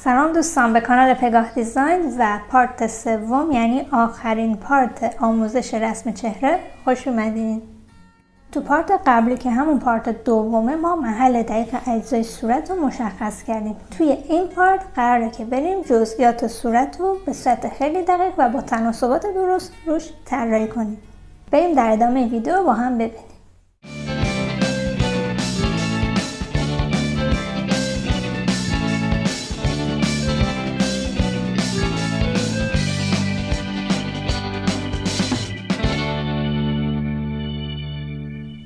سلام دوستان، به کانال پگاه دیزاین و پارت سوم یعنی آخرین پارت آموزش رسم چهره خوش اومدین. تو پارت قبلی که همون پارت دومه ما محل دقیق اجزای صورت رو مشخص کردیم. توی این پارت قراره که بریم جزئیات صورت رو به صورت خیلی دقیق و با تناسبات درست روش طراحی کنیم. بریم در ادامه ویدیو با هم ببینیم.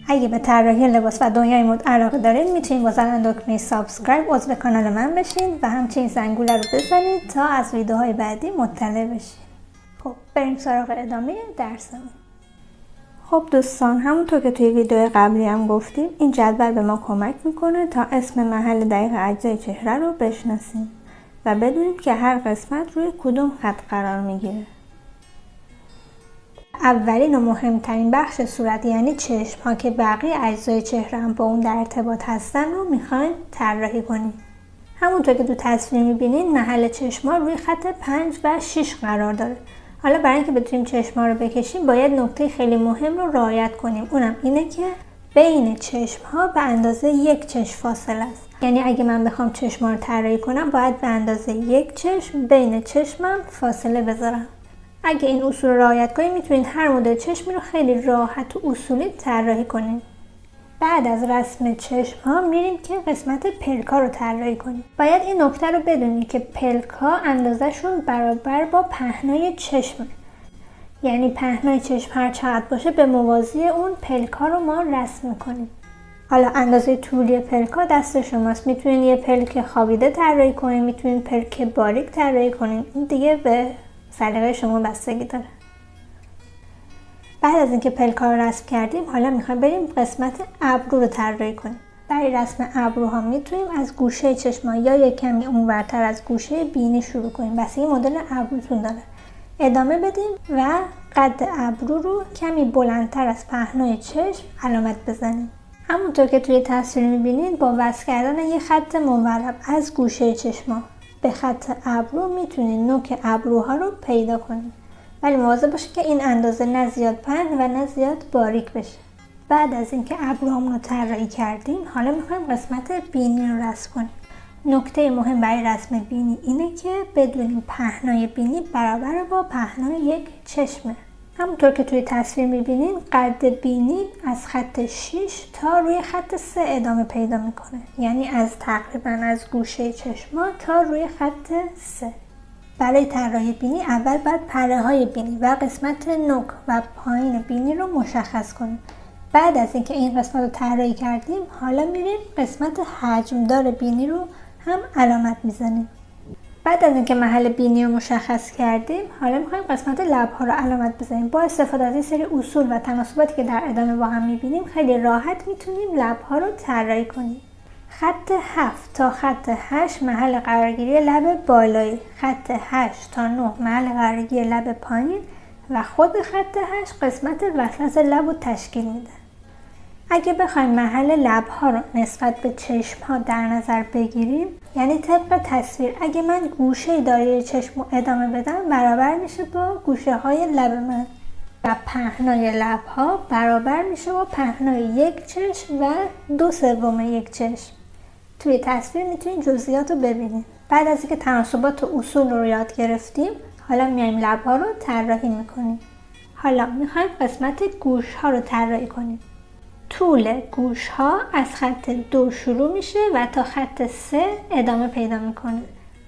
اگه به طراحی لباس و دنیای مد علاقه دارین میتونید با زدن دکمه سابسکرایب عضو کانال من بشین و همچنین زنگوله رو بزنید تا از ویدیوهای بعدی مطلع بشین. خب بریم سراغ ادامه درسمون. خب دوستان، همونطور که توی ویدیو قبلی هم گفتیم این جدول به ما کمک میکنه تا اسم محل دقیق اجزای چهره رو بشناسیم و بدونیم که هر قسمت روی کدوم خط قرار میگیره. اولین و مهمترین بخش صورت یعنی چشم ها که بقیه اجزای چهره هم با اون در ارتباط هستن رو میخوایم طراحی کنیم. همونطور که تو تصویر میبینین محل چشم ها روی خط 5 و 6 قرار داره. حالا برای اینکه بتونیم چشم ها رو بکشیم باید نکته خیلی مهم رو رعایت کنیم. اونم اینه که بین چشم ها به اندازه یک چشم فاصله است. یعنی اگه من بخوام چشم ها رو طراحی کنم باید به اندازه یک چشم بین چشمم فاصله بذارم. اگه این اصول رو رعایت کنید میتونید هر مدل چشمی رو خیلی راحت و اصولی طراحی کنید. بعد از رسم چشم ها میریم که قسمت پلکا رو طراحی کنیم. باید این نکته رو بدونید که پلکا اندازه‌شون برابر با پهنای چشمه. یعنی پهنای چشم هر چقدر باشه به موازی اون پلکا رو ما رسم کنیم. حالا اندازه طولی پلکا دست شماست. میتونید یه پلک خوابیده طراحی کنید، میتونید پلک باریک طراحی کنید. این دیگه به سلیقه شما بستگی داره. بعد از اینکه پلکا رو رسم کردیم حالا میخوایم بریم قسمت ابرو رو طراحی کنیم. برای رسم ابروها میتونیم از گوشه چشم یا یک کمی اونورتر از گوشه بینی شروع کنیم. بس این مدل ابروتون داره. ادامه بدیم و قد ابرو رو کمی بلندتر از پهنای چشم علامت بزنیم. همونطور که توی تصویر میبینید با وصل کردن یه خط مورب از گوشه چشما به خط ابرو میتونید نوک ابروها رو پیدا کنید. ولی مواظب باشید که این اندازه نه زیاد پهن و نه زیاد باریک بشه. بعد از اینکه ابروهامون رو طراحی کردیم حالا میخوایم قسمت بینی رو رسم کنیم. نکته مهم برای رسم بینی اینه که بدونیم پهنای بینی برابر با پهنای یک چشمه. همونطور که توی تصویر میبینید قد بینی از خط 6 تا روی خط 3 ادامه پیدا میکنه. یعنی از تقریبا از گوشه چشما تا روی خط 3. برای طراحی بینی اول باید پره های بینی و قسمت نوک و پایین بینی رو مشخص کنیم. بعد از اینکه این قسمت رو طراحی کردیم حالا میریم قسمت حجمدار بینی رو هم علامت میزنیم. بعد از اینکه محل بینی رو مشخص کردیم حالا میخوایم قسمت لب‌ها رو علامت بزنیم. با استفاده از این سری اصول و تناسباتی که در ادامه با هم میبینیم خیلی راحت میتونیم لب‌ها رو طراحی کنیم. خط 7 تا خط 8 محل قرارگیری لب بالایی، خط 8 تا 9 محل قرارگیری لب پایین و خود خط 8 قسمت وسط لب رو تشکیل میده. اگه بخوایم محل لب‌ها رو نسبت به چشم‌ها در نظر بگیریم یعنی طبق تصویر اگه من گوشه دایره چشم رو ادامه بدم برابر میشه با گوشه‌های لب من و پهنای لب‌ها برابر میشه با پهنای یک چشم و 2/3 یک چشم. توی تصویر میتونید جزئیات رو ببینید. بعد از اینکه تناسبات و اصول رو یاد گرفتیم حالا میایم لب‌ها رو طراحی میکنیم. حالا میخوایم قسمت گوش‌ها رو طراحی کنیم. طول گوش ها از خط 2 شروع میشه و تا خط 3 ادامه پیدا میکنه.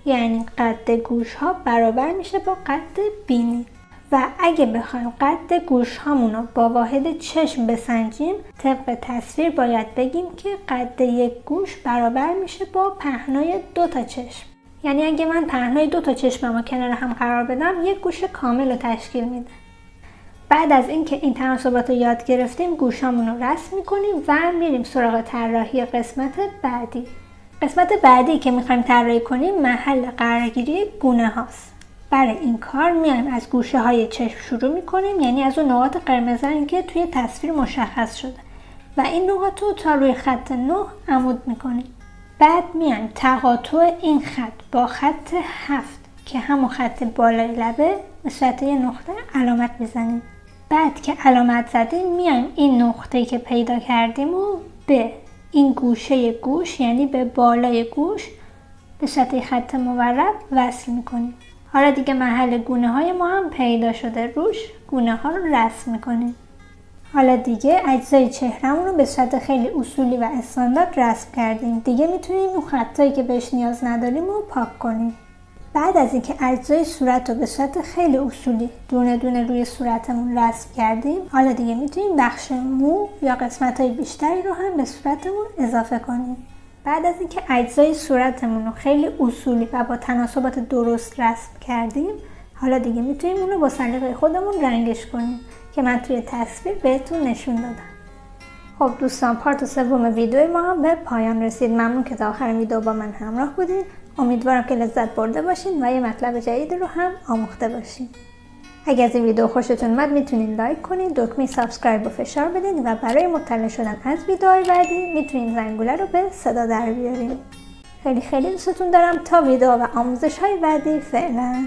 یعنی قد گوش ها برابر میشه با قد بینی. و اگه بخوایم قد گوش هامون رو با واحد چشم بسنجیم طبق تصویر باید بگیم که قد یک گوش برابر میشه با پهنای 2 تا چشم. یعنی اگه من پهنای 2 تا چشمم رو کنار هم قرار بدم یک گوش کامل رو تشکیل میده. بعد از اینکه این تناسبات رو یاد گرفتیم گوشامون رو رسم میکنیم و میریم سراغ طراحی قسمت بعدی. قسمت بعدی که میخوایم طراحی کنیم محل قرارگیری گونه هاست. برای این کار میایم از گوشه های چشم شروع میکنیم، یعنی از اون نقاط قرمز رنگی که توی تصویر مشخص شده و این نقاط رو تا روی خط 9 عمود میکنیم. بعد میایم تقاطع این خط با خط 7 که همون خط بالای لبه به صورت یه نقطه علامت میزنیم. بعد که علامت زدیم میایم این نقطه‌ای که پیدا کردیم و به این گوشه گوش، یعنی به بالای گوش، به صورت خط مورب وصل میکنیم. حالا دیگه محل گونه های ما هم پیدا شده، روش گونه ها رو رسم میکنیم. حالا دیگه اجزای چهرهمون رو به صورت خیلی اصولی و استاندارد رسم کردیم. دیگه میتونیم اون خطایی که بهش نیاز نداریم رو پاک کنیم. بعد از اینکه اجزای صورت رو به صورت خیلی اصولی دونه دونه روی صورتمون رسم کردیم، حالا دیگه میتونیم بخش مو یا قسمت‌های بیشتری رو هم به صورتمون اضافه کنیم. بعد از اینکه اجزای صورتمون رو خیلی اصولی و با تناسبات درست رسم کردیم، حالا دیگه میتونیم اون رو با سلیقه خودمون رنگش کنیم که من توی تصویر بهتون نشون دادم. خب دوستان، پارت سوم ویدیو ما هم به پایان رسید. ممنون که تا آخر ویدیو با من همراه بودین. امیدوارم که لذت برده باشین و یه مطلب جدید رو هم آموخته باشین. اگر از این ویدیو خوشتون اومد میتونین لایک کنین، دکمه سابسکرایب رو فشار بدین و برای مطلع شدن از ویدیوهای بعدی میتونین زنگوله رو به صدا در بیارین. خیلی خیلی دوستتون دارم. تا ویدیو و آموزش های بعدی، فعلا.